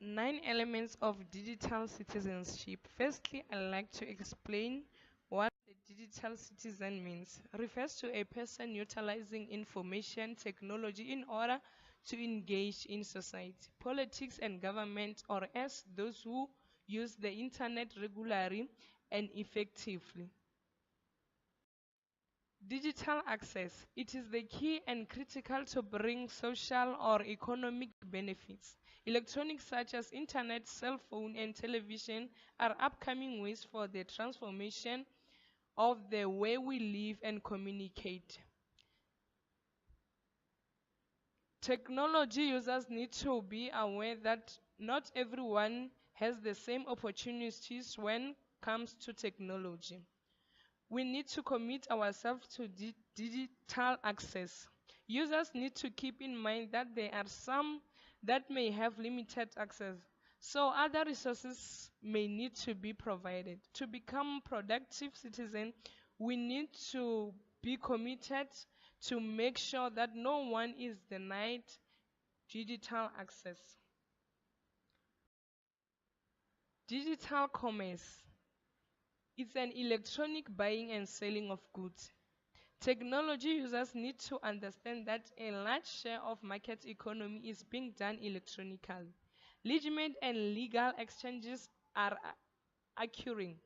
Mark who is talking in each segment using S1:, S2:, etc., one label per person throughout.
S1: 9 elements of digital citizenship. Firstly, I'd like to explain what the digital citizen means. Refers to a person utilizing information technology in order to engage in society, politics, and government, or as those who use the internet regularly and effectively. Digital access. It is the key and critical to bring social or economic benefits. Electronics such as internet, cell phone, and television are upcoming ways for the transformation of the way we live and communicate. Technology users need to be aware that not everyone has the same opportunities when comes to technology. We need to commit ourselves to digital access. Users need to keep in mind that there are some that may have limited access, so other resources may need to be provided. To become productive citizen, we need to be committed to make sure that no one is denied digital access. Digital commerce is an electronic buying and selling of goods. Technology users need to understand that a large share of market economy is being done electronically. Legitimate and legal exchanges are occurring,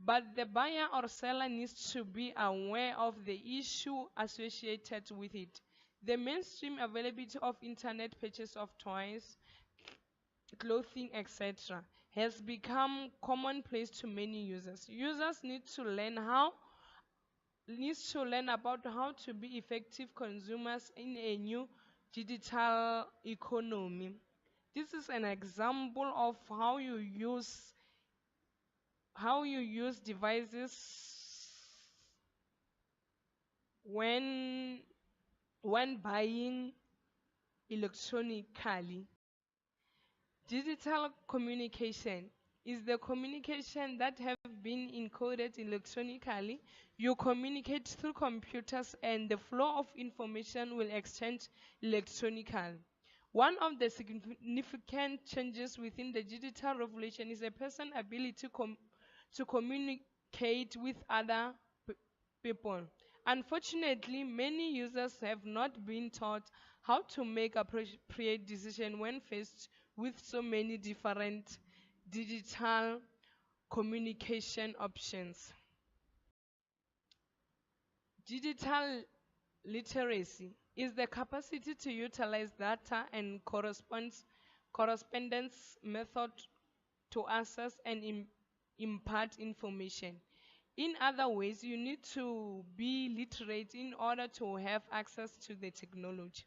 S1: but the buyer or seller needs to be aware of the issue associated with it. The mainstream availability of internet purchase of toys, clothing, etc., has become commonplace to many users. Users needs to learn about how to be effective consumers in a new digital economy. This is an example of how you use devices when when buying electronically. Digital communication is the communication that have been encoded electronically. You communicate through computers and the flow of information will exchange electronically. One of the significant changes within the digital revolution is a person's ability to communicate with other people. Unfortunately, many users have not been taught how to make appropriate decisions when faced with so many different digital communication options. Digital literacy is the capacity to utilize data and correspondence method to access and impart information. In other ways, you need to be literate in order to have access to the technology.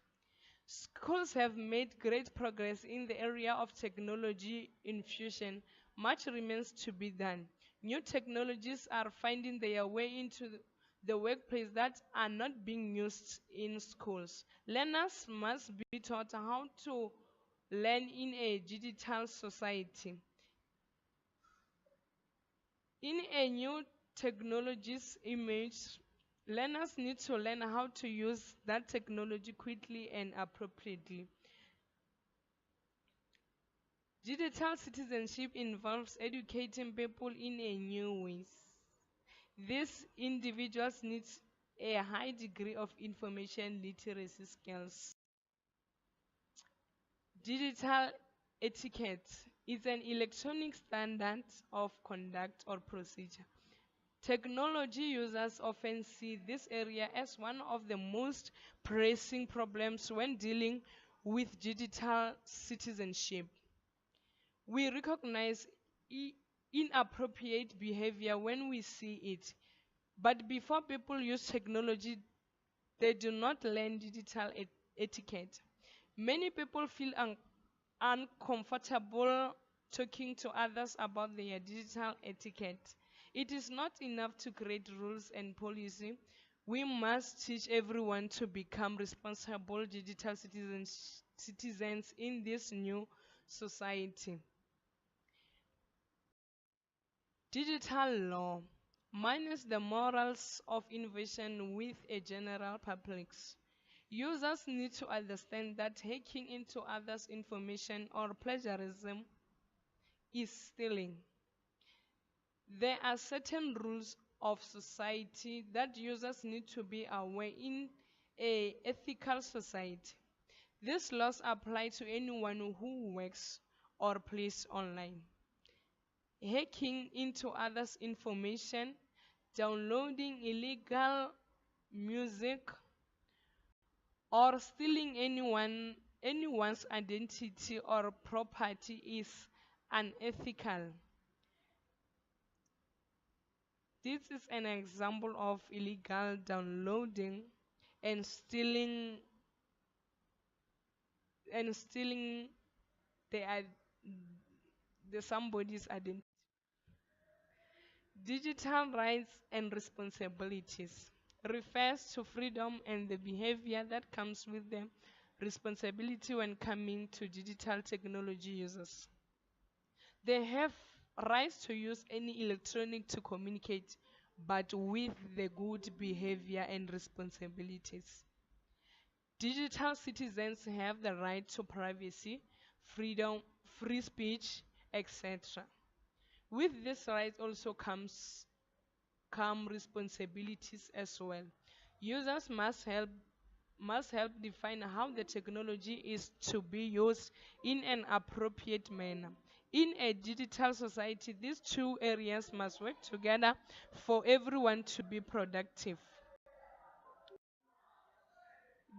S1: Schools have made great progress in the area of technology infusion. Much remains to be done. New technologies are finding their way into the workplace that are not being used in schools. Learners must be taught how to learn in a digital society. In a new technologies emerge, learners need to learn how to use that technology quickly and appropriately. Digital citizenship involves educating people in a new ways. These individuals need a high degree of information literacy skills. Digital etiquette is an electronic standard of conduct or procedure. Technology users often see this area as one of the most pressing problems when dealing with digital citizenship. We recognize inappropriate behavior when we see it, but before people use technology, they do not learn digital etiquette. Many people feel uncomfortable talking to others about their digital etiquette. It is not enough to create rules and policy. We must teach everyone to become responsible digital citizens in this new society. Digital law manages the morals of innovation with a general public. Users need to understand that hacking into others' information or plagiarism is stealing. There are certain rules of society that users need to be aware in a ethical society. These laws apply to anyone who works or plays online. Hacking into others' information, downloading illegal music, or stealing anyone's identity or property is unethical. This is an example of illegal downloading and stealing the, the somebody's identity. Digital rights and responsibilities refers to freedom and the behavior that comes with them, responsibility when coming to digital technology users. They have rights to use any electronic to communicate, but with the good behavior and responsibilities. Digital citizens have the right to privacy, freedom, free speech, etc. With this right also come responsibilities as well. Users must help define how the technology is to be used in an appropriate manner. In a digital society, these two areas must work together for everyone to be productive.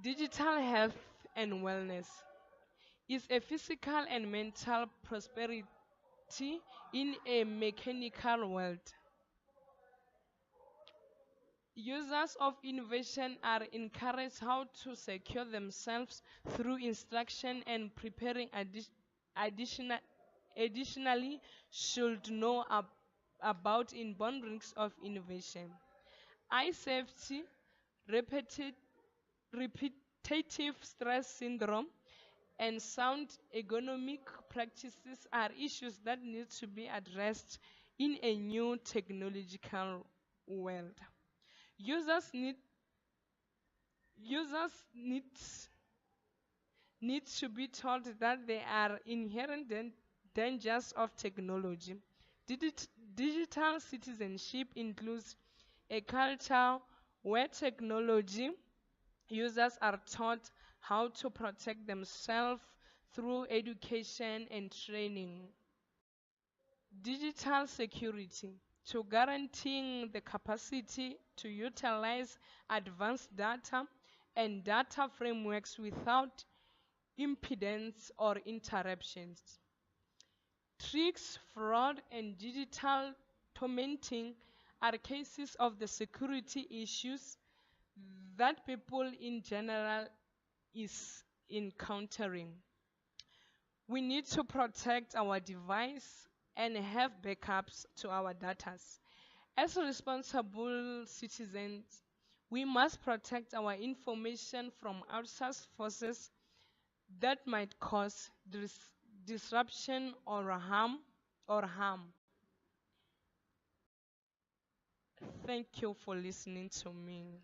S1: Digital health and wellness is a physical and mental prosperity in a mechanical world. Users of innovation are encouraged how to secure themselves through instruction and preparing additional, additionally should know about inborn risks of innovation. Eye safety, repeti- repetitive stress syndrome, and sound ergonomic practices are issues that need to be addressed in a new technological world. Users need users need to be told that there are inherent dangers of technology. Digital citizenship includes a culture where technology users are taught how to protect themselves through education and training. Digital security to guaranteeing the capacity to utilize advanced data and data frameworks without impedance or interruptions. Tricks, fraud, and digital tormenting are cases of the security issues that people in general is encountering. We need to protect our device and have backups to our data. As responsible citizens, we must protect our information from outside forces that might cause disruption or harm. Thank you for listening to me.